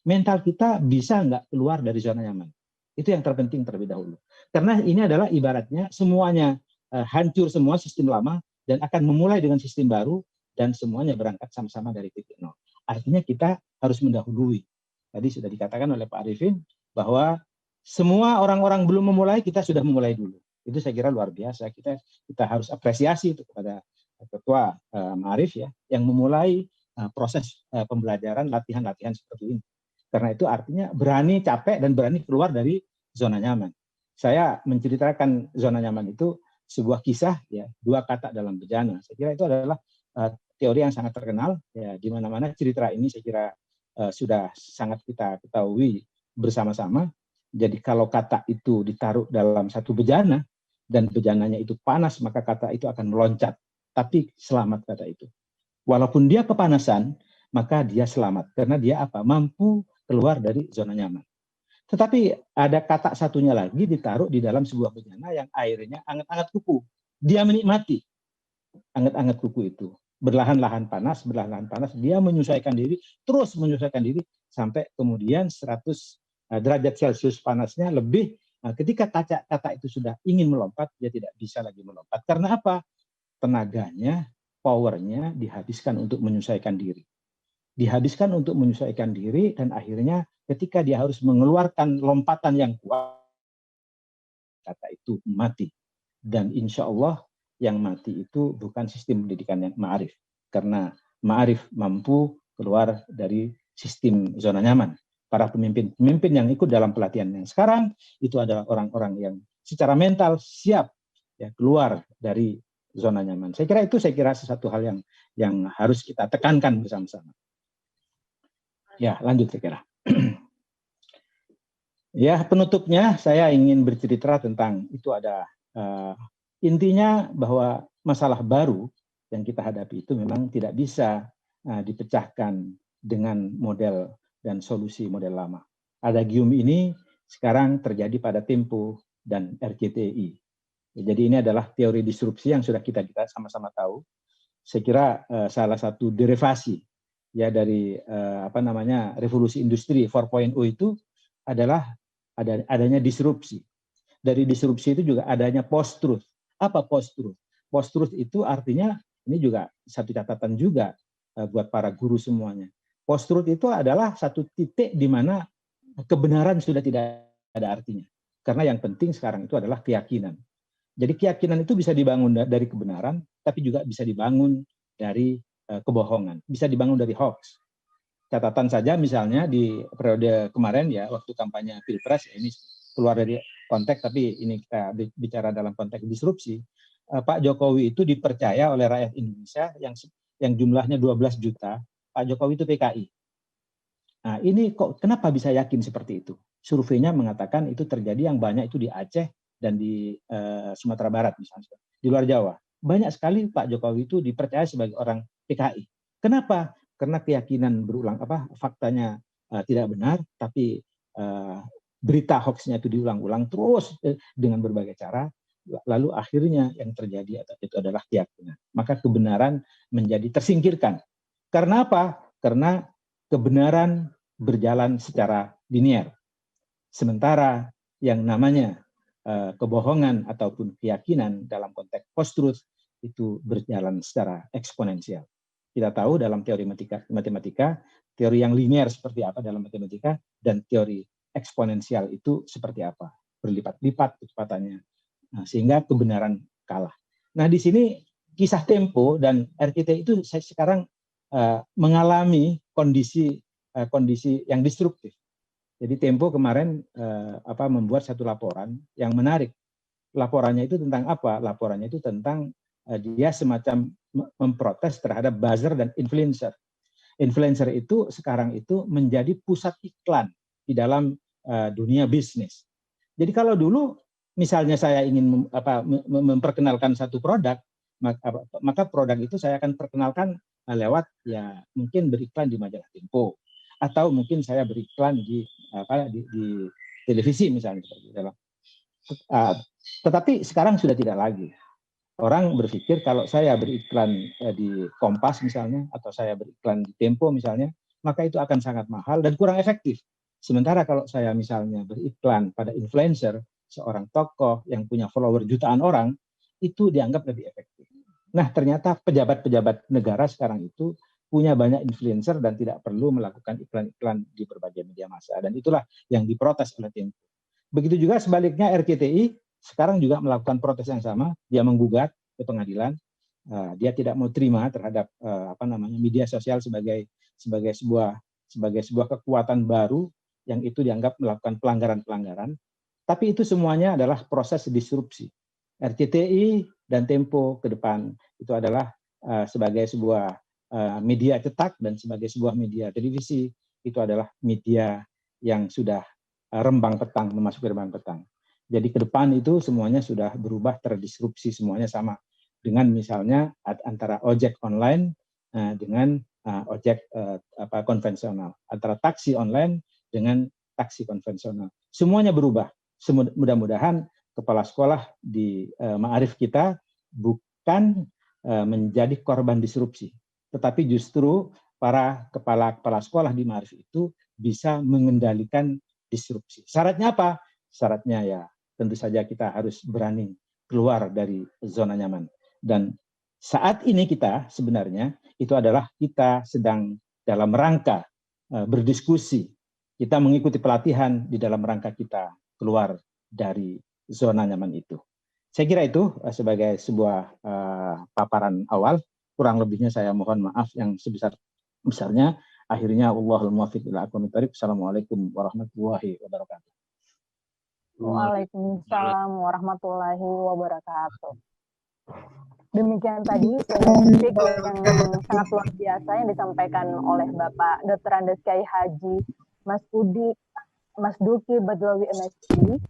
Mental kita bisa nggak keluar dari zona nyaman. Itu yang terpenting terlebih dahulu. Karena ini adalah ibaratnya semuanya hancur semua sistem lama dan akan memulai dengan sistem baru dan semuanya berangkat sama-sama dari titik nol. Artinya kita harus mendahului. Tadi sudah dikatakan oleh Pak Arifin bahwa semua orang-orang belum memulai, kita sudah memulai dulu. Itu saya kira luar biasa. Kita harus apresiasi itu kepada Ketua Ma'arif ya, yang memulai proses pembelajaran latihan-latihan seperti ini. Karena itu artinya berani capek dan berani keluar dari zona nyaman. Saya menceritakan zona nyaman itu sebuah kisah ya, 2 kata dalam bejana. Saya kira itu adalah teori yang sangat terkenal ya, di mana-mana cerita ini saya kira sudah sangat kita ketahui bersama-sama. Jadi kalau kata itu ditaruh dalam satu bejana dan bejananya itu panas, maka kata itu akan meloncat. Tapi selamat kata itu. Walaupun dia kepanasan, maka dia selamat karena dia mampu keluar dari zona nyaman. Tetapi ada kata satunya lagi ditaruh di dalam sebuah bejana yang airnya hangat-hangat kuku. dia menikmati anget-anget kuku itu. Berlahan-lahan panas, dia menyesuaikan diri, terus menyesuaikan diri, sampai kemudian 100 derajat Celcius panasnya lebih. Nah, ketika kaca itu sudah ingin melompat, dia tidak bisa lagi melompat. Karena apa? Tenaganya, powernya dihabiskan untuk menyesuaikan diri. Dan akhirnya ketika dia harus mengeluarkan lompatan yang kuat, kata itu mati. Dan insya Allah yang mati itu bukan sistem pendidikan yang ma'arif. Karena ma'arif mampu keluar dari sistem zona nyaman. Para pemimpin yang ikut dalam pelatihan yang sekarang, itu adalah orang-orang yang secara mental siap ya, keluar dari zona nyaman. Saya kira sesuatu hal yang harus kita tekankan bersama-sama. Ya, lanjut saya kira. Ya, penutupnya saya ingin bercerita tentang itu ada intinya bahwa masalah baru yang kita hadapi itu memang tidak bisa dipecahkan dengan model dan solusi model lama. Adagium ini sekarang terjadi pada Tempo dan RCTI. Jadi ini adalah teori disrupsi yang sudah kita sama-sama tahu. Saya kira salah satu derivasi ya dari revolusi industri 4.0 itu adalah adanya disrupsi. Dari disrupsi itu juga adanya post-truth. Apa post-truth? Post-truth itu artinya, ini juga satu catatan juga buat para guru semuanya. Post-truth itu adalah satu titik di mana kebenaran sudah tidak ada artinya. Karena yang penting sekarang itu adalah keyakinan. Jadi keyakinan itu bisa dibangun dari kebenaran, tapi juga bisa dibangun dari kebohongan. Bisa dibangun dari hoax. Catatan saja misalnya di periode kemarin ya, waktu kampanye Pilpres, ini keluar dari konteks, tapi ini kita bicara dalam konteks disrupsi. Pak Jokowi itu dipercaya oleh rakyat Indonesia yang jumlahnya 12 juta, Pak Jokowi itu PKI. Nah ini kok kenapa bisa yakin seperti itu? Surveinya mengatakan itu terjadi yang banyak itu di Aceh dan di Sumatera Barat misalnya, di luar Jawa. Banyak sekali Pak Jokowi itu dipercaya sebagai orang PKI. Kenapa? Karena keyakinan faktanya tidak benar, tapi berita hoaxnya itu diulang-ulang terus dengan berbagai cara, lalu akhirnya yang terjadi itu adalah keyakinan. Maka kebenaran menjadi tersingkirkan. Karena apa? Karena kebenaran berjalan secara linear. Sementara yang namanya kebohongan ataupun keyakinan dalam konteks post-truth itu berjalan secara eksponensial. Kita tahu dalam teori matematika, teori yang linear seperti apa dalam matematika, dan teori eksponensial itu seperti apa, berlipat-lipat kecepatannya, sehingga kebenaran kalah. Nah di sini kisah Tempo dan RCTI itu saya sekarang mengalami kondisi yang disruptif. Jadi Tempo kemarin membuat satu laporan yang menarik. Laporannya itu tentang apa? Laporannya itu tentang dia semacam memprotes terhadap buzzer dan influencer. Influencer itu sekarang itu menjadi pusat iklan di dalam dunia bisnis. Jadi kalau dulu misalnya saya ingin memperkenalkan satu produk, maka produk itu saya akan perkenalkan lewat ya mungkin beriklan di majalah Tempo, atau mungkin saya beriklan di televisi misalnya. Tetapi sekarang sudah tidak lagi. Orang berpikir kalau saya beriklan di Kompas misalnya, atau saya beriklan di Tempo misalnya, maka itu akan sangat mahal dan kurang efektif. Sementara kalau saya misalnya beriklan pada influencer, seorang tokoh yang punya follower jutaan orang, itu dianggap lebih efektif. Nah ternyata pejabat-pejabat negara sekarang itu punya banyak influencer dan tidak perlu melakukan iklan-iklan di berbagai media massa. Dan itulah yang diprotes oleh Tempo. Begitu juga sebaliknya RCTI sekarang juga melakukan protes yang sama, dia menggugat ke pengadilan, dia tidak mau terima terhadap media sosial sebagai sebuah kekuatan baru yang itu dianggap melakukan pelanggaran-pelanggaran. Tapi itu semuanya adalah proses disrupsi. RCTI dan Tempo ke depan itu adalah sebagai sebuah media cetak dan sebagai sebuah media televisi, itu adalah media yang sudah rembang petang, memasuki rembang petang. Jadi ke depan itu semuanya sudah berubah, terdisrupsi, semuanya sama. Dengan misalnya antara ojek online dengan ojek konvensional, antara taksi online dengan taksi konvensional. Semuanya berubah. Mudah-mudahan kepala sekolah di Ma'arif kita bukan menjadi korban disrupsi, tetapi justru para kepala sekolah di Ma'arif itu bisa mengendalikan disrupsi. Syaratnya apa? Syaratnya ya tentu saja kita harus berani keluar dari zona nyaman. Dan saat ini kita sebenarnya itu adalah kita sedang dalam rangka berdiskusi. Kita mengikuti pelatihan di dalam rangka kita keluar dari zona nyaman itu. Saya kira itu sebagai sebuah paparan awal. Kurang lebihnya saya mohon maaf yang sebesar-besarnya. Akhirnya Allahul muwaffiq ila aqwamit thoriq. Assalamualaikum warahmatullahi wabarakatuh. Waalaikumsalam warahmatullahi wabarakatuh. Demikian tadi topik yang sangat luar biasa yang disampaikan oleh Bapak Dr. Andes Kyai Haji Mas Duki Badlawi MSc.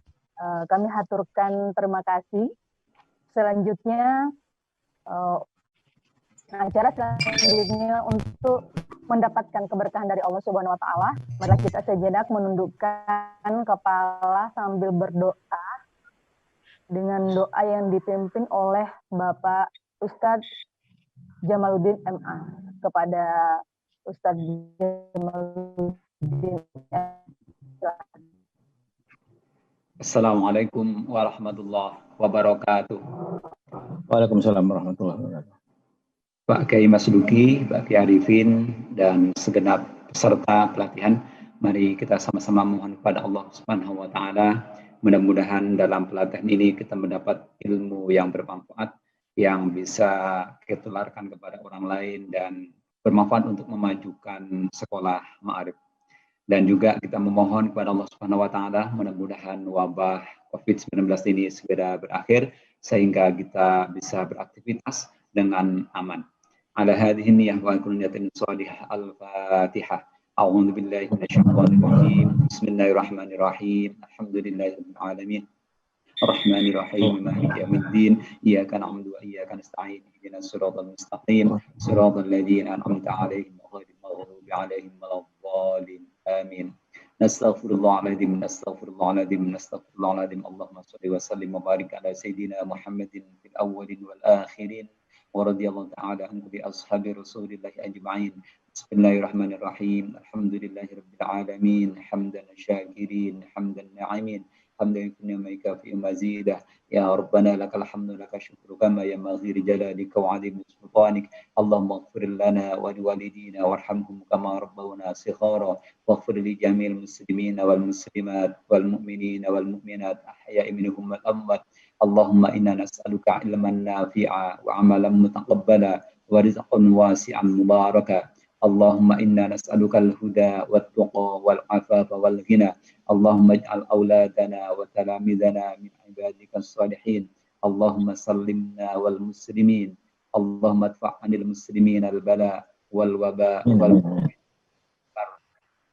Kami haturkan terima kasih. Selanjutnya acara selanjutnya untuk mendapatkan keberkahan dari Allah Subhanahu wa taala, marilah kita sejenak menundukkan kepala sambil berdoa dengan doa yang dipimpin oleh Bapak Ustadz Jamaluddin MA. Kepada Ustadz Jamaluddin MA. Assalamualaikum warahmatullahi wabarakatuh. Waalaikumsalam warahmatullahi wabarakatuh. Pak Kiai Mas Duki, Pak Kiai Arifin, dan segenap peserta pelatihan, mari kita sama-sama mohon kepada Allah Subhanahu wa taala, mudah-mudahan dalam pelatihan ini kita mendapat ilmu yang bermanfaat yang bisa kita tularkan kepada orang lain dan bermanfaat untuk memajukan sekolah Ma'arif. Dan juga kita memohon kepada Allah Subhanahu wa taala mudah-mudahan wabah COVID-19 ini segera berakhir sehingga kita bisa beraktivitas dengan aman. Ala hadhihi niyyah wa kullu niyatin shalihah. Al-Fatihah. A'udzu billahi minasyaitonir rajim. Bismillahirrahmanirrahim. Alhamdulillahirabbil alamin. Ar-Rahmanir Rahim. Maliki yaumiddin. Iyyaka na'budu wa iyyaka nasta'in. Ihdinas siratal mustaqim. Siratal ladzina an'amta 'alaihim ghairil maghdubi 'alaihim waladdallin. Amin. Nastaghfirullahaladzim, nastaghfirullahaladzim, nastaghfirullahaladzim. Allahumma shalli wa sallim wa barik ala sayyidina Muhammadin fil awwalin wal akhirin. Wa radiyallahu ta'ala an bi ashabi Rasulillahi ajma'in. Bismillahirrahmanirrahim. Alhamdulillahirabbil alamin. Hamdan syakirin, hamdan na'imin. Hamdan yakuna fi mazidah. Ya Rabbana lakal hamdu laka syukru kama yanbaghi li jalalika wa 'azimi sultanik. Allahumma ighfir lana wa liwalidina warhamhum kama rabbawna shighara. Waghfir li jami'il muslimina wal muslimat wal mu'minina wal mu'minat ahya'i minhum wal amwat. Allahumma inna nas'aluka ilman nafi'a wa 'amalan mutaqabbala wa rizqan wasi'an mubaraka. Allahumma inna nas'aluka al-huda wat-tuqa wal-'afafa wal-ghina. Allahumma ij'al auladana wa talamidana min ibadika as-salihin. Allahumma sallimna wal muslimin. Allahumma adfa' 'anil muslimin al-bala wal waba wal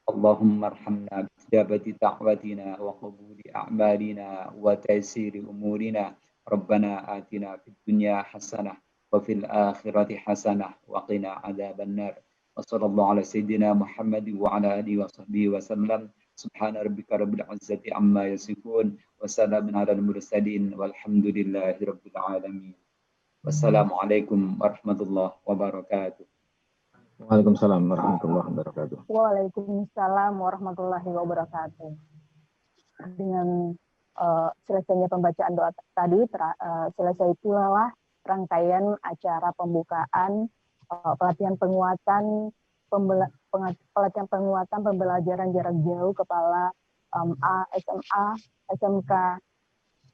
Allahumma arhamna bi ijabati da'watina wa qabuli a'malina wa taysiri umurina. Rabbana atina fid dunya hasanah wa fil akhirati hasanah wa qina 'adzaban nar. Wa sallallahu ala sayyidina Muhammad wa ala alihi wa sahbihi wa sallam. Subhana rabbika rabbil izzati amma yasifun wa salamun ala al-mursalin walhamdulillahi rabbil alamin. Wassalamualaikum warahmatullahi wabarakatuh. Waalaikumsalam warahmatullahi wabarakatuh. Waalaikumsalam warahmatullahi wabarakatuh. Dengan selesainya pembacaan doa tadi, selesai pula rangkaian acara pembukaan pelatihan penguatan pembelajaran jarak jauh kepala SMA, SMK,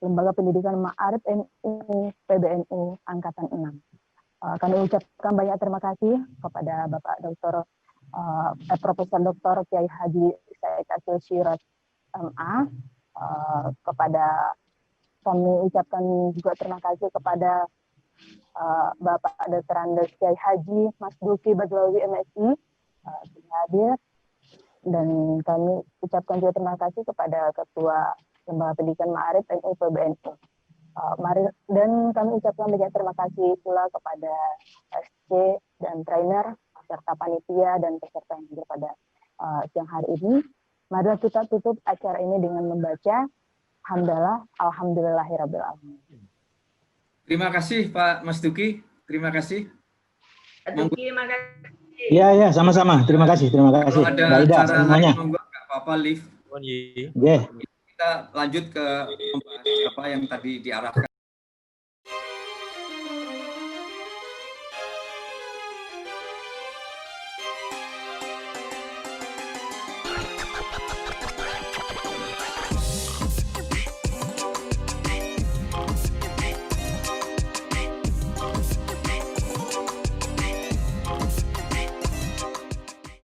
Lembaga Pendidikan Ma'arif NU PBNU Angkatan 6. Kami ucapkan banyak terima kasih kepada Bapak Dr. Profesor Dr. Kiai Haji Said Akil Siraj MA. Kepada kami ucapkan juga terima kasih kepada Bapak Dr. Andes Kyai Haji Mas Duki Badlawi MSI hadir, dan kami ucapkan juga terima kasih kepada Ketua Lembaga Pendidikan Ma'arif NU PBNU. Dan kami ucapkan banyak terima kasih pula kepada SC dan trainer serta panitia dan peserta yang hadir pada siang hari ini. Mari kita tutup acara ini dengan membaca Hamdalah Alhamdulillahirabbil alamin. Terima kasih Pak Mas Duki. Terima kasih. Duki, makasih. Iya, sama-sama. Terima kasih. Kalau ada Mbak Ida, acara semuanya. lain, monggo nggak apa-apa, live. Yeah. Kita lanjut ke membahas apa yang tadi diarahkan.